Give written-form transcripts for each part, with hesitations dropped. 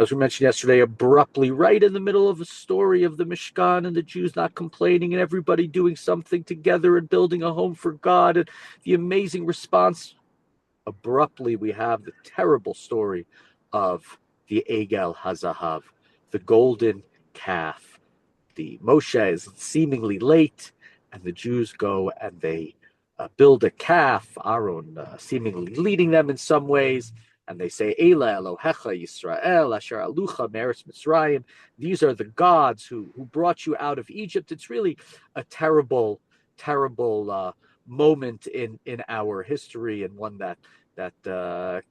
as we mentioned yesterday, abruptly right in the middle of a story of the Mishkan and the Jews not complaining and everybody doing something together and building a home for God, and the amazing response. Abruptly, we have the terrible story of the Egel Hazahav, the golden calf. The Moshe is seemingly late, and the Jews go and they build a calf, Aaron seemingly leading them in some ways, and they say, Eila Elohecha Yisrael, Asher Alucha Meretz Mitzrayim. These are the gods who brought you out of Egypt. It's really a terrible, terrible moment in our history, and one that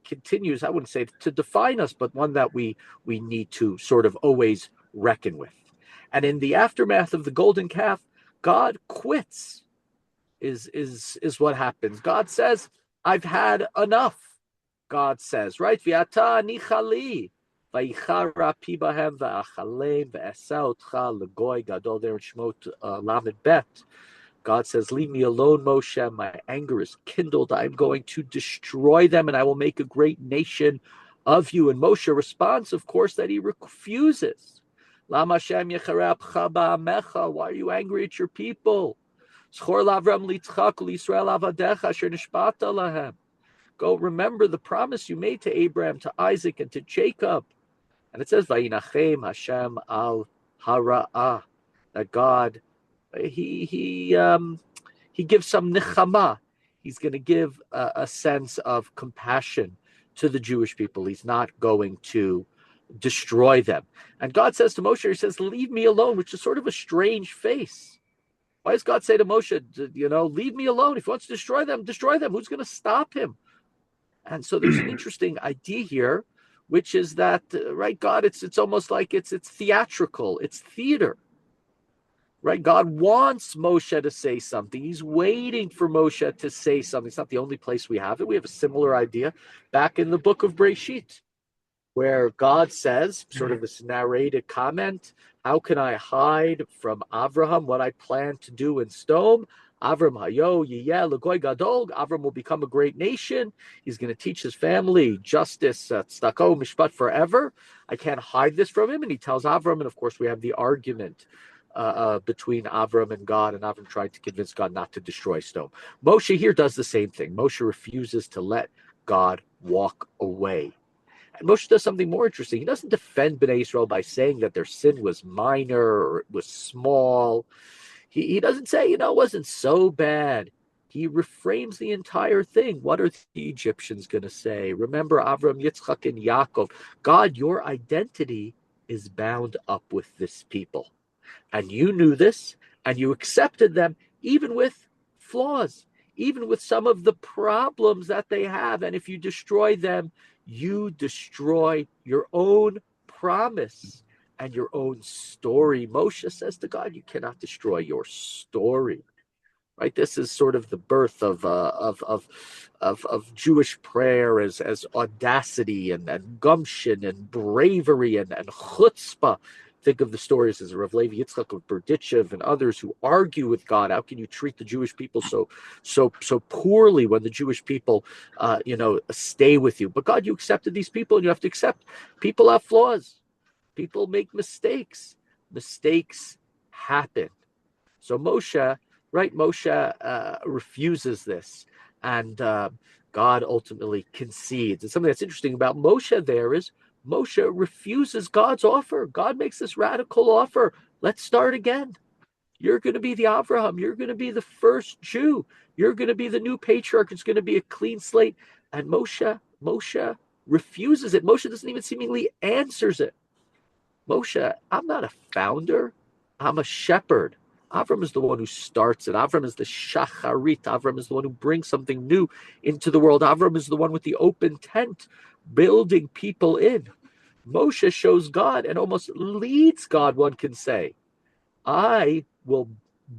continues, I wouldn't say to define us, but one that we need to sort of always reckon with. And in the aftermath of the golden calf, God quits. Is what happens. God says, I've had enough. God says, right? V'ata nichali, v'yichara pi bahem v'achalem v'esa otcha legoy gadol there in Shemot Lamed Bet. God says, leave me alone, Moshe. My anger is kindled. I'm going to destroy them, and I will make a great nation of you. And Moshe responds, of course, that he refuses. Lama Hashem yecharabcha ba'amecha. Why are you angry at your people? Go remember the promise you made to Abraham, to Isaac, and to Jacob. And it says, Vayinachem Hashem al hara'ah, that God, he gives some nichama. He's going to give a sense of compassion to the Jewish people. He's not going to destroy them. And God says to Moshe, he says, leave me alone, which is sort of a strange face. Why does God say to Moshe, leave me alone? If he wants to destroy them, destroy them. Who's going to stop him? And so there's an interesting idea here, which is that, right, God, it's almost like it's theatrical, it's theater. Right? God wants Moshe to say something. He's waiting for Moshe to say something. It's not the only place we have it. We have a similar idea back in the book of Breshit, where God says, sort of this narrated comment, how can I hide from Avraham what I plan to do in Sodom? Avram hayo yiyeh legoy gadol. Avram will become a great nation. He's going to teach his family justice, tzedakah, mishpat forever. I can't hide this from him. And he tells Avram, and of course we have the argument between Avram and God, and Avram tried to convince God not to destroy Sodom. Moshe here does the same thing. Moshe refuses to let God walk away. And Moshe does something more interesting. He doesn't defend Bnei Israel by saying that their sin was minor or it was small. He doesn't say, it wasn't so bad. He reframes the entire thing. What are the Egyptians going to say? Remember Avram, Yitzchak, and Yaakov. God, your identity is bound up with this people. And you knew this, and you accepted them, even with flaws, even with some of the problems that they have. And if you destroy them, you destroy your own promise and your own story. Moshe says to God, you cannot destroy your story. Right? This is sort of the birth of Jewish prayer as audacity and gumption and bravery and chutzpah. Think of the stories as Rav Levi Yitzchak of Berditchev and others who argue with God. How can you treat the Jewish people so poorly when the Jewish people, stay with you? But God, you accepted these people, and you have to accept people have flaws. People make mistakes. Mistakes happen. So Moshe refuses this, and God ultimately concedes. And something that's interesting about Moshe there is Moshe refuses God's offer. God makes this radical offer. Let's start again. You're going to be the Avraham. You're going to be the first Jew. You're going to be the new patriarch. It's going to be a clean slate. And Moshe refuses it. Moshe doesn't even seemingly answers it. Moshe, I'm not a founder. I'm a shepherd. Avram is the one who starts it. Avram is the shacharit. Avram is the one who brings something new into the world. Avram is the one with the open tent, building people in. Moshe shows God and almost leads God, one can say. I will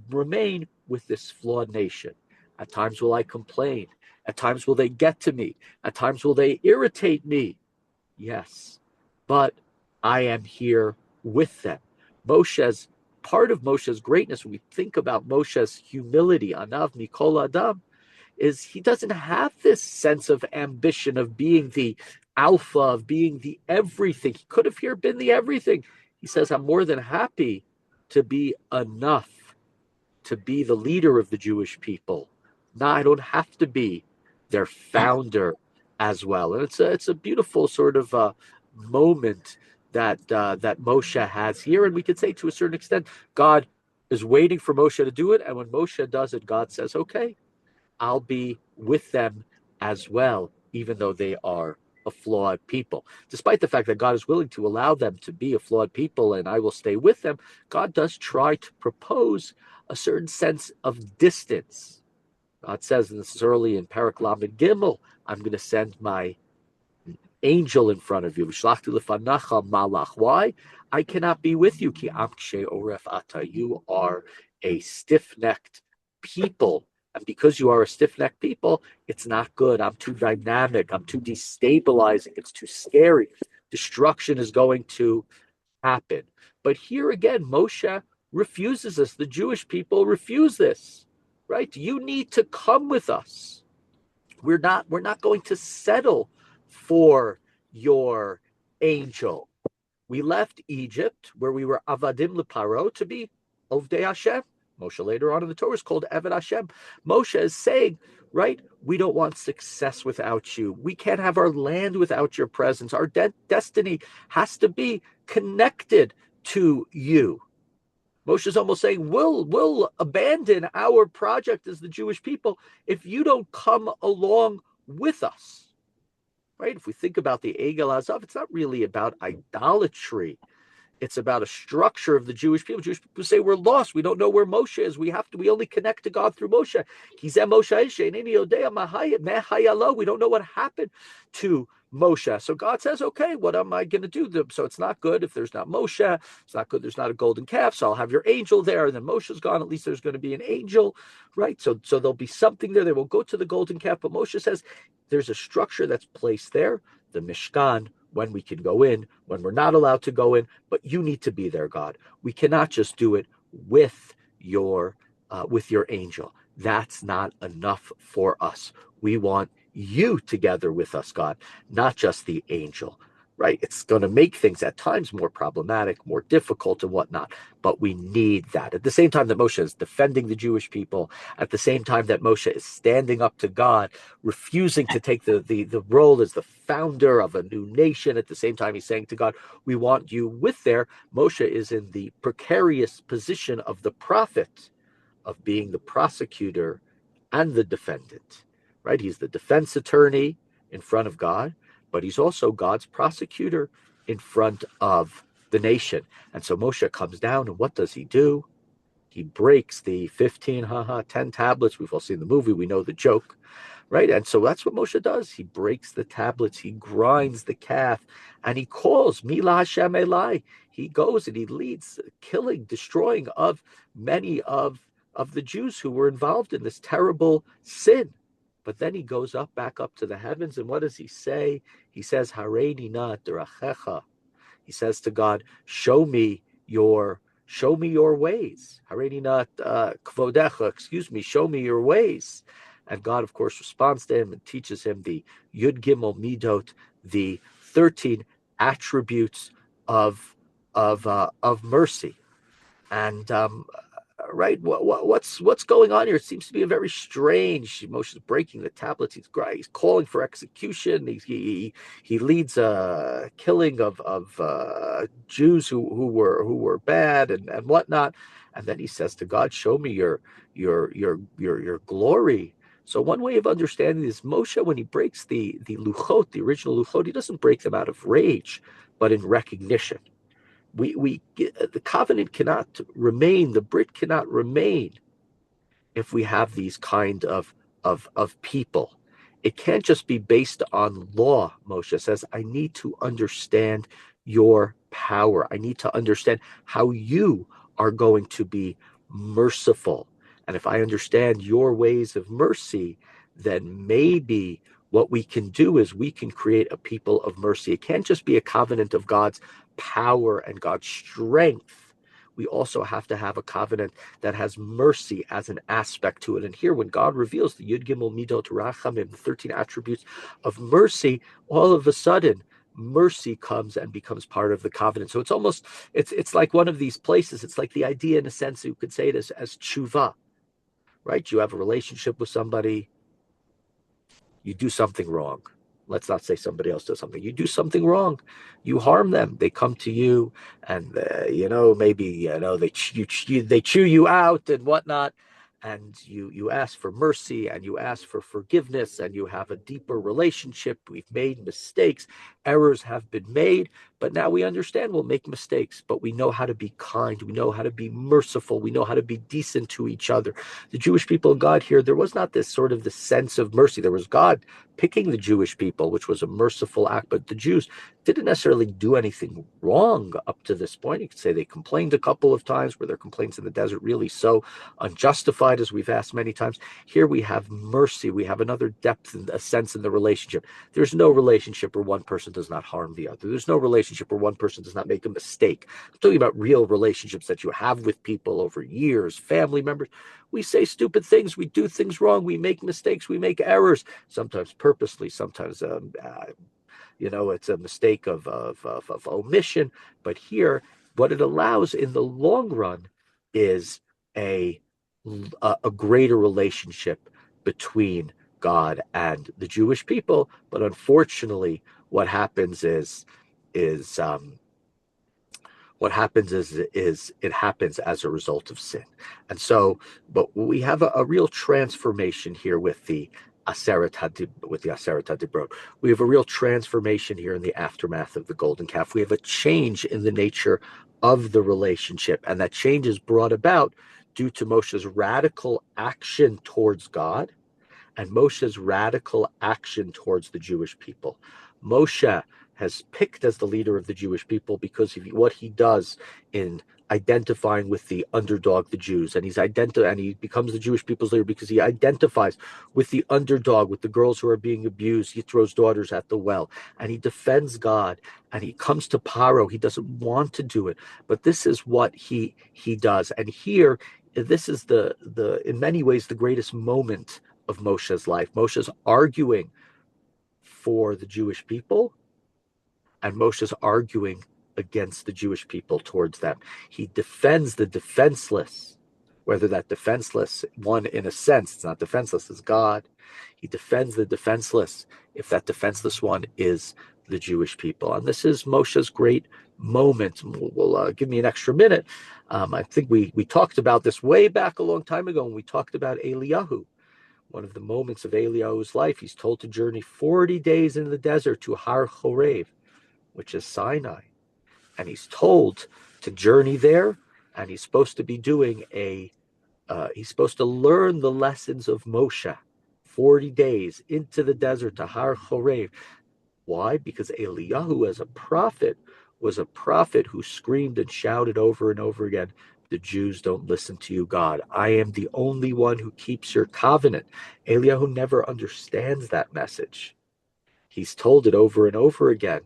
remain with this flawed nation. At times will I complain. At times will they get to me. At times will they irritate me. Yes, but I am here with them. Part of Moshe's greatness, when we think about Moshe's humility, Anav Mikol Adam, is he doesn't have this sense of ambition of being the alpha, of being the everything. He could have here been the everything. He says, I'm more than happy to be enough to be the leader of the Jewish people. No, I don't have to be their founder as well. And it's a beautiful sort of moment that Moshe has here. And we could say to a certain extent, God is waiting for Moshe to do it. And when Moshe does it, God says, okay, I'll be with them as well, even though they are a flawed people. Despite the fact that God is willing to allow them to be a flawed people and I will stay with them, God does try to propose a certain sense of distance. God says, and this is early in Parak Lamed Gimel, I'm going to send my angel in front of you. Why? I cannot be with you. You are a stiff-necked people. And because you are a stiff-necked people, it's not good. I'm too dynamic. I'm too destabilizing. It's too scary. Destruction is going to happen. But here again, Moshe refuses this. The Jewish people refuse this, right? You need to come with us. We're not going to settle for your angel. We left Egypt, where we were avadim leparo, to be ovdei Hashem. Moshe later on in the Torah is called Eved Hashem. Moshe is saying, right, we don't want success without you. We can't have our land without your presence. Our destiny has to be connected to you. Moshe is almost saying, we'll abandon our project as the Jewish people if you don't come along with us. Right? If we think about the Egel Azav, it's not really about idolatry. It's about a structure of the Jewish people. Jewish people say we're lost. We don't know where Moshe is. We only connect to God through Moshe. We don't know what happened to Moshe. So God says, okay, what am I going to do? So it's not good if there's not Moshe. It's not good. There's not a golden calf. So I'll have your angel there. And then Moshe's gone. At least there's going to be an angel, right? So there'll be something there. They will go to the golden calf. But Moshe says there's a structure that's placed there, the Mishkan, when we can go in, when we're not allowed to go in, but you need to be there, God. We cannot just do it with your angel. That's not enough for us. We want you together with us, God, not just the angel, right? It's going to make things at times more problematic, more difficult and whatnot, but we need that. At the same time that Moshe is defending the Jewish people, at the same time that Moshe is standing up to God, refusing to take the role as the founder of a new nation, at the same time he's saying to God, we want you with there. Moshe is in the precarious position of the prophet, of being the prosecutor and the defendant, right? He's the defense attorney in front of God, but he's also God's prosecutor in front of the nation. And so Moshe comes down, and what does he do? He breaks the 10 tablets. We've all seen the movie. We know the joke, right? And so that's what Moshe does. He breaks the tablets. He grinds the calf, and he calls, Mila Hashem Elai. He goes and he leads killing, destroying of many of the Jews who were involved in this terrible sin. But then he goes back up to the heavens, and what does he say? He says, Hareini na derachecha. He says to God, show me your ways. Hareini na kvodecha, show me your ways. And God, of course, responds to him and teaches him the Yud Gimel Midot, the 13 attributes of mercy. And right, what's going on here? It seems to be a very strange. Moshe's breaking the tablets. He's calling for execution. He leads a killing of Jews who were bad and whatnot. And then he says to God, "Show me your glory." So one way of understanding this, Moshe, when he breaks the luchot, the original luchot, he doesn't break them out of rage, but in recognition. The covenant cannot remain, the Brit cannot remain if we have these kind of people. It can't just be based on law. Moshe says, I need to understand your power. I need to understand how you are going to be merciful. And if I understand your ways of mercy, then maybe what we can do is we can create a people of mercy. It can't just be a covenant of God's power and God's strength. we also have to have a covenant that has mercy as an aspect to it. And here, when God reveals the Yud Gimel Midot Rachamim, the 13 attributes of mercy, all of a sudden, mercy comes and becomes part of the covenant. So it's almost, it's like one of these places. It's like the idea, in a sense, you could say it as tshuva, right? You have a relationship with somebody, you do something wrong. Let's not say somebody else does something. You do something wrong, you harm them. They come to you, and maybe they chew you out and whatnot, and you ask for mercy and you ask for forgiveness and you have a deeper relationship. We've made mistakes, errors have been made, but now we understand we'll make mistakes, but we know how to be kind, we know how to be merciful, we know how to be decent to each other. The Jewish people and God here, there was not this sort of the sense of mercy. There was God picking the Jewish people, which was a merciful act, but the Jews didn't necessarily do anything wrong up to this point. You could say they complained a couple of times. Were their complaints in the desert really so unjustified, as we've asked many times? Here we have mercy. We have another depth and a sense in the relationship. There's no relationship where one person does not harm the other. There's no relationship where one person does not make a mistake. I'm talking about real relationships that you have with people over years, family members. We say stupid things, we do things wrong, we make mistakes, we make errors, sometimes purposely, sometimes it's a mistake of omission. But here, what it allows in the long run is a greater relationship between God and the Jewish people. But unfortunately, what happens is it happens as a result of sin. And so, but we have a real transformation here with the Aseret HaDibrot. We have a real transformation here in the aftermath of the golden calf. We have a change in the nature of the relationship, and that change is brought about due to Moshe's radical action towards God and Moshe's radical action towards the Jewish people. Moshe has picked as the leader of the Jewish people because of what he does in identifying with the underdog, the Jews, and he becomes the Jewish people's leader because he identifies with the underdog, with the girls who are being abused. He throws daughters at the well, and he defends God, and he comes to Paro. He doesn't want to do it, but this is what he does. And here, this is the in many ways the greatest moment of Moshe's life. Moshe's arguing for the Jewish people, and Moshe's arguing against the Jewish people towards them. He defends the defenseless, whether that defenseless one, in a sense, it's not defenseless, is God. He defends the defenseless if that defenseless one is the Jewish people. And this is Moshe's great moment. We'll give me an extra minute. I think we talked about this way back a long time ago when we talked about Eliyahu. One of the moments of Eliyahu's life, he's told to journey 40 days in the desert to Har Chorev, which is Sinai. And he's told to journey there, and he's supposed to be doing he's supposed to learn the lessons of Moshe. 40 days into the desert to Har Chorev. Why? Because Eliyahu, as a prophet, was a prophet who screamed and shouted over and over again, the Jews don't listen to you, God. I am the only one who keeps your covenant. Eliyahu never understands that message. He's told it over and over again.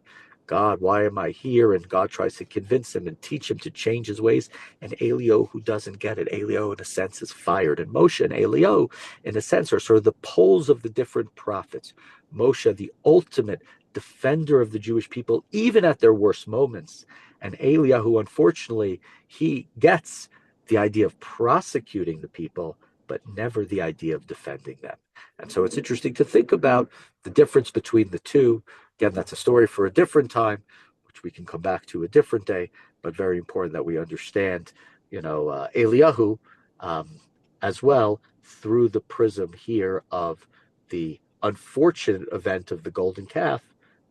God, why am I here? And God tries to convince him and teach him to change his ways. And Eliyahu, who doesn't get it, Eliyahu, in a sense, is fired. And Moshe and Eliyahu, in a sense, are sort of the poles of the different prophets. Moshe, the ultimate defender of the Jewish people, even at their worst moments. And Eliyahu, unfortunately, he gets the idea of prosecuting the people, but never the idea of defending them. And so it's interesting to think about the difference between the two. Again, that's a story for a different time, which we can come back to a different day, but very important that we understand, Eliyahu as well through the prism here of the unfortunate event of the golden calf,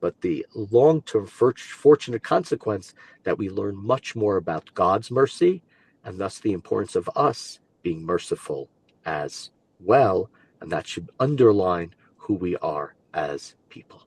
but the long-term fortunate consequence that we learn much more about God's mercy and thus the importance of us being merciful as well. And that should underline who we are as people.